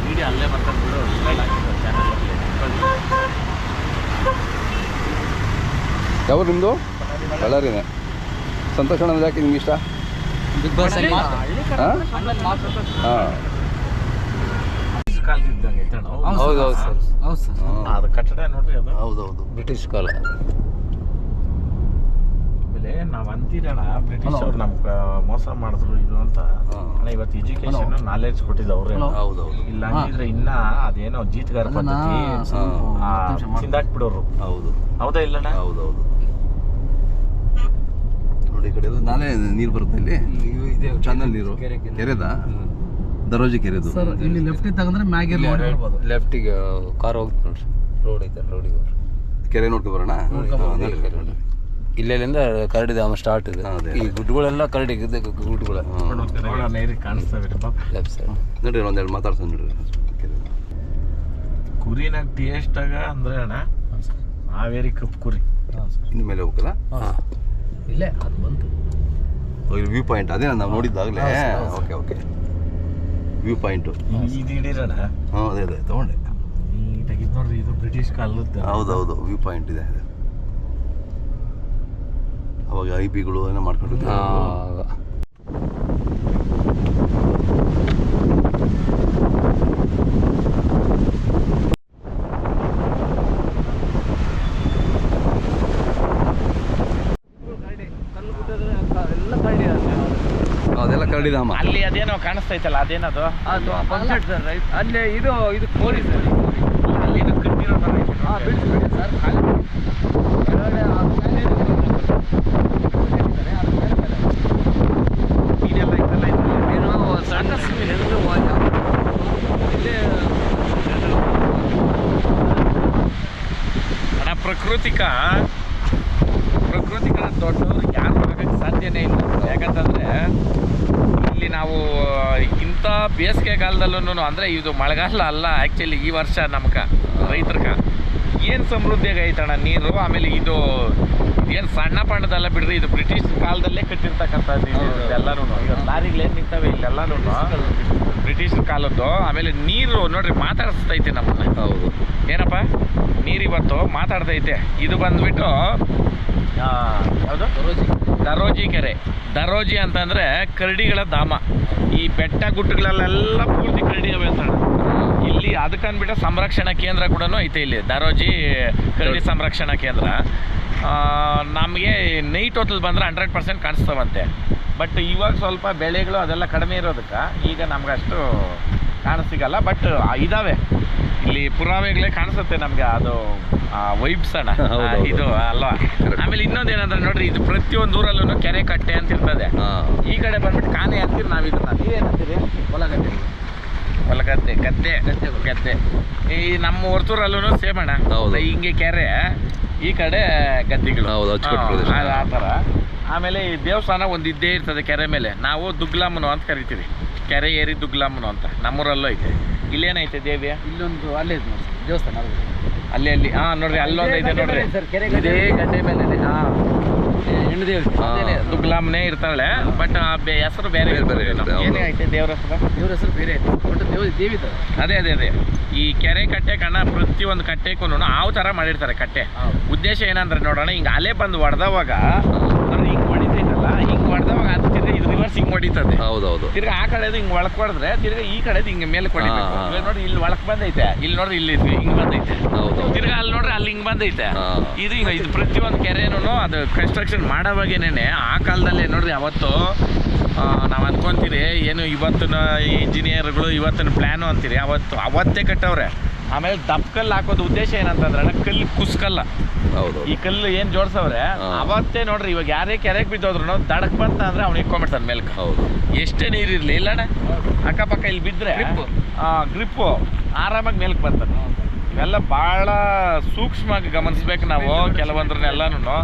Video ಅಲ್ಲೇ ಬರ್ತಾರೆ ಬಿಡು. ಯಾವ ನಿಮ್ಮದು? ಬಳ್ಳಾರಿನೇ. ಸಂತೋಷ್ ಅಣ್ಣ ಯಾಕೆ ನಿಮ್ಗೆ ಇಷ್ಟ? ಬಿಗ್ ಬಾಸ್ ಅಲ್ಲಿ ಹಾಂ ಕಾಲದಿದ್ದಂಗೆ ಐತೆ ಅಣ್ಣ. ಹೌದು ಸರ್. ಹೌದು ಸರ್. ಅದು ಕಟ್ಟಡ ನೋಡ್ರಿ ಅದು. ಹೌದೌದು ಬ್ರಿಟಿಷ್ ಕಾಲ. ಆಮೇಲೆ ನಾವು ಅಂತೀರಣ್ಣ ಬ್ರಿಟಿಷ್ ಅವ್ರು ನಮ್ಗೆ ಮೋಸ ಮಾಡಿದ್ರು ಇದು ಅಂತ. ಅಣ್ಣ ಇವತ್ತು ಎಜುಕೇಶನ್ ನಾಲೆಡ್ಜ್ ಕೊಟ್ಟಿದ್ದು ಅವ್ರೆ. ಹೌದೌದು. ಇಲ್ಲ ಹಂಗಿದ್ರೆ ಇನ್ನ ಅದೇನೋ ಜೀತಗಾರ ಪದ್ಧತಿ ತಿಂದಾಕ್ಬಿಡೋರು. ಹೌದು. ಹೌದಾ ಇಲ್ಲಣ್ಣ? ಹೌದೌದು. ನೋಡಿ ಈ ಕಡೆ ನಾಳೆ ನೀರು ಬರುತ್ತೆ ಇಲ್ಲಿ. ಚಾನಲ್ ನೀರು ಕೆರೆದ ದರೋಜಿ ಕೆರೆದು ಸರ್ ಇಲ್ಲಿ ಲೆಫ್ಟ್ ತಗೊಂಡ್ರೆ ಮ್ಯಾಗೆ ಲೆಫ್ಟಿಗೆ ಕಾರ್ ಹೋಗ್ತದೆ ನೋಡ್ರಿ. ರೋಡ್ ಐತೆ, ರೋಡಿಗೆ ಹೋಗ್ರಿ. ಕೆರೆ ನೋಡ್ಕೊ ಬರೋಣ. ಇಲ್ಲೆಲ್ಲಿಂದ ಕರಡಿಧಾಮ ಸ್ಟಾರ್ಟ್ ಇದೆ. ಈ ಗುಡ್ಗಳೆಲ್ಲ ಕರಡಿಗೆ ಗುಡ್ಗಳ ನೀರಿಗೆ ಕಾಣಿಸ್ತವೆ ಲೆಫ್ಟ್ ಸೈಡ್. ನೋಡ್ರಿ ಒಂದೆರಡು ಮಾತಾಡ್ಸೋಣ ನೋಡ್ರಿ. ಕುರಿನಾಗ ಟೇಸ್ಟ್ ಆಗ ಅಂದ್ರೆ ಅಣ್ಣ ಹಾವೇರಿ ಕಪ್ ಕುರಿ. ಇನ್ನು ಮೇಲೆ ಹೋಗ್ಬೇಕಲ್ಲ? ಇಲ್ಲೇ ಅದು ಬಂತು ವ್ಯೂ ಪಾಯಿಂಟ್ ಅದೇ ನಾವು ನೋಡಿದ್ದಾಗಲೇ. ಓಕೆ ಓಕೆ ವ್ಯೂ ಪಾಯಿಂಟು ಇದು ಹಿಡೀರಣ್ಣ. ಹಾಂ ಅದೇ ಅದೇ ತೊಗೊಂಡೆ. ನೀಟಾಗಿದ್ದು ನೋಡ್ರಿ, ಇದು ಬ್ರಿಟಿಷ್ ಕಾಲದ್ದು. ಹೌದೌದು ವ್ಯೂ ಪಾಯಿಂಟ್ ಇದೆ. ಅವಾಗ ಐ ಬಿಗಳು ಏನೋ ಮಾಡ್ಕೊಂಡಿರ್ತೀವಿ. ಅದೆಲ್ಲ ಕರಡಿಧಾಮ. ಅಲ್ಲಿ ಅದೇನೋ ಕಾಣಿಸ್ತೈತಲ್ಲ, ಅದೇನದು? ಅದು ಪಂಚೆಟ್ ಸರ್. ಅಲ್ಲಿ ಇದು ಕೋರಿ ಸರ್. ಅಲ್ಲಿ ಇದು ಕಟ್ಟಿರೋ ಥರ ಐತೆ. ಬಿಡಿ ಸರ್. ಇದೆಲ್ಲ ಇದೆಲ್ಲ ಏನು ಸಣ್ಣ ಅಣ್ಣ ಪ್ರಕೃತಿಕ ದೊಡ್ಡವರು ಯಾರು ಆಗಕ್ಕೆ ಸಾಧ್ಯನೇ ಇಲ್ಲ. ಯಾಕಂತಂದರೆ ಇಲ್ಲಿ ನಾವು ಇಂಥ ಬೇಸಿಗೆ ಕಾಲದಲ್ಲೂ ಅಂದರೆ ಇದು ಮಳೆಗಾಲ ಅಲ್ಲ ಆ್ಯಕ್ಚುಲಿ ಈ ವರ್ಷ ನಮ್ಗೆ ರೈತರಿಗೆ ಏನು ಸಮೃದ್ಧಿಯಾಗಿ ಐತಣ್ಣ ನೀರು. ಆಮೇಲೆ ಇದು ಏನು ಸಣ್ಣ ಪಣ್ಣದಲ್ಲ ಬಿಡ್ರಿ, ಇದು ಬ್ರಿಟಿಷ್ ಕಾಲದಲ್ಲೇ ಕಟ್ಟಿರ್ತಕ್ಕಂಥದ್ದು ಇದೆಲ್ಲನೂ. ಈಗ ಲಾರಿಗಳೇನು ನಿಂತವೆ ಇಲ್ಲೆಲ್ಲನೂ ಬ್ರಿಟಿಷ್ ಕಾಲದ್ದು. ಆಮೇಲೆ ನೀರು ನೋಡ್ರಿ ಮಾತಾಡಿಸ್ತೈತೆ ನಮ್ಮನ್ನ. ಹೌದು. ಏನಪ್ಪ ನೀರು ಇವತ್ತು ಮಾತಾಡ್ತೈತೆ. ಇದು ಬಂದ್ಬಿಟ್ಟು ಯಾವುದು? ದರೋಜಿ ಕೆರೆ. ದರೋಜಿ ಅಂತಂದರೆ ಕರಡಿಗಳ ಧಾಮ. ಈ ಬೆಟ್ಟ ಗುಡ್ಡಗಳಲ್ಲೆಲ್ಲ ಪೂರ್ತಿ ಕರಡಿ ಅವೆ ಅಂತ. ಇಲ್ಲಿ ಅದಕ್ಕಂದ್ಬಿಟ್ಟು ಸಂರಕ್ಷಣಾ ಕೇಂದ್ರ ಕೂಡ ಐತೆ ಇಲ್ಲಿ, ದರೋಜಿ ಕರಡಿ ಸಂರಕ್ಷಣಾ ಕೇಂದ್ರ. ನಮಗೆ ನೈಟ್ ಹೊತ್ತಲ್ಲಿ ಬಂದರೆ 100% ಕಾಣಿಸ್ತಾವಂತೆ. ಬಟ್ ಇವಾಗ ಸ್ವಲ್ಪ ಬೆಳೆಗಳು ಅದೆಲ್ಲ ಕಡಿಮೆ ಇರೋದಕ್ಕೆ ಈಗ ನಮ್ಗಷ್ಟು ಕಾಣಿಸಿಗಲ್ಲ. ಬಟ್ ಇದ್ದಾವೆ ಇಲ್ಲಿ ಪುರಾವೆಗಳೇ ಕಾಣಿಸುತ್ತೆ ನಮಗೆ. ಅದು ವೈಬ್ಸ್ ಅಣ್ಣ ಇದು ಅಲ್ವಾ? ಆಮೇಲೆ ಇನ್ನೊಂದೇನಂದ್ರೆ ನೋಡ್ರಿ, ಇದು ಪ್ರತಿಯೊಂದು ಊರಲ್ಲೂ ಕೆರೆ ಕಟ್ಟೆ ಅಂತ ಇರ್ತದೆ. ಈ ಕಡೆ ಬಂದ್ಬಿಟ್ಟು ಕಾನೆ ಅಂತೀರಿ ನಾವು. ಇದನ್ನ ನೀವೇನಂತೀರಿ? ಗದ್ದೆ. ಈ ನಮ್ಮ ಹೊರ್ತೂರಲ್ಲೂ ಸೇಮ್ ಅಣ್ಣ. ಹಿಂಗೆ ಕೆರೆ, ಈ ಕಡೆ ಗದ್ದೆಗಳು. ಆ ಥರ. ಆಮೇಲೆ ಈ ದೇವಸ್ಥಾನ ಒಂದು ಇದ್ದೇ ಇರ್ತದೆ ಕೆರೆ ಮೇಲೆ. ನಾವು ದುಗ್ಲಾಮನು ಅಂತ ಕರಿತೀವಿ. ಕೆರೆ ಏರಿ ದುಗ್ಲಾಮನು ಅಂತ ನಮ್ಮೂರಲ್ಲೂ ಐತೆ. ಇಲ್ಲೇನೈತೆ ದೇವಿಯ? ಇಲ್ಲೊಂದು ಅಲ್ಲೇ ದೇವಸ್ಥಾನ ಅಲ್ಲಿ ಹಾಂ ನೋಡ್ರಿ, ಅಲ್ಲೊಂದು ಐತೆ ನೋಡ್ರಿ, ಇದೇ ಗಡ್ಡೆ ಮೇಲೆ. ಹಾಂ ಹೆಣ್ಣು ದೇವ್ರ ದುಗ್ಲಾಮನೇ ಇರ್ತಾಳೆ. ಬಟ್ ಹೆಸರು ಬೇರೆ ಏನೇ ಐತೆ ದೇವ್ರ ಹೆಸರು? ದೇವ್ರ ಹೆಸರು ಬೇರೆ ಐತೆ. ಬಟ್ ದೇವಿ ಅದೇ ಈ ಕೆರೆ ಕಟ್ಟೆ ಕಣ್ಣ, ಪ್ರತಿಯೊಂದು ಕಟ್ಟೆಗೂ ಆ ಥರ ಮಾಡಿರ್ತಾರೆ ಕಟ್ಟೆ. ಉದ್ದೇಶ ಏನಂದ್ರೆ ನೋಡೋಣ, ಹಿಂಗೆ ಅಲೆ ಬಂದು ಹೊಡೆದವಾಗ ಅಂದ್ರೆ ಹಿಂಗೆ ಹೊಡಿತೈತಲ್ಲ, ಹಿಂಗೆ ಹೊಡೆದವಾಗ ಅದು ತಿರ್ಗಿ ಇದು ರಿವರ್ಸ್ ಹಿಂಗೆ ಹೊಡಿತದೆ. ಹೌದೌದು. ತಿರ್ಗಿ ಆ ಕಡೆದು ಹಿಂಗೆ ಒಳಕ್ ಹೊಡೆದ್ರೆ ತಿರ್ಗಿ ಈ ಕಡೆದು ಹಿಂಗೆ ಮೇಲೆ ಹೊಡಿಬೇಕು. ಇವಾಗ ನೋಡ್ರಿ ಇಲ್ಲಿ ಒಳಕ್ ಬಂದೈತೆ, ಇಲ್ಲಿ ನೋಡ್ರಿ ಇಲ್ಲಿ ಹಿಂಗೆ ಬಂದೈತೆ. ತಿರ್ಗಿ ಅಲ್ಲಿ ನೋಡ್ರಿ ಅಲ್ಲಿ ಹಿಂಗೆ ಬಂದೈತೆ. ಇದು ಹಿಂಗೆ ಇದು ಪ್ರತಿಯೊಂದು ಕೆರೆನೂ ಅದು ಕನ್ಸ್ಟ್ರಕ್ಷನ್ ಮಾಡೋವಾಗೇನೆ ಆ ಕಾಲದಲ್ಲೇ ನೋಡ್ರಿ. ಅವತ್ತು ನಾವು ಅಂದ್ಕೊಂತೀರಿ ಏನು ಇವತ್ತಿನ ಇಂಜಿನಿಯರ್ಗಳು ಇವತ್ತಿನ ಪ್ಲ್ಯಾನು ಅಂತೀರಿ, ಅವತ್ತೇ ಕಟ್ಟವ್ರೆ. ಆಮೇಲೆ ದಪ್ಕಲ್ಲು ಹಾಕೋದು ಉದ್ದೇಶ ಏನಂತಂದ್ರೆ ಕಲ್ಲು ಕುಸ್ಕಲ್ಲ. ಹೌದು. ಈ ಕಲ್ಲು ಏನು ಜೋಡಿಸವ್ರೆ ಅವತ್ತೇ ನೋಡ್ರಿ. ಇವಾಗ ಯಾರೇ ಕೆರೆಗೆ ಬಿದ್ದೋದ್ರು ದಡಕ್ ಬಂತ ಅಂದ್ರೆ ಅವ್ನು ಇಟ್ಕೊಂಡ್ಬಿಡ್ತಾನೆ ಮೇಲ್ಕ. ಹೌದು. ಎಷ್ಟೇ ನೀರಿರಲಿ ಇಲ್ಲಣ್ಣ, ಅಕ್ಕಪಕ್ಕ ಇಲ್ಲಿ ಬಿದ್ದರೆ ಗ್ರಿಪ್ಪು ಆರಾಮಾಗಿ ಮೇಲ್ಕ್ ಬರ್ತಾನೆ. ಇವೆಲ್ಲ ಭಾಳ ಸೂಕ್ಷ್ಮವಾಗಿ ಗಮನಿಸ್ಬೇಕು ನಾವು ಕೆಲವೊಂದ್ರನ್ನೆಲ್ಲನೂ.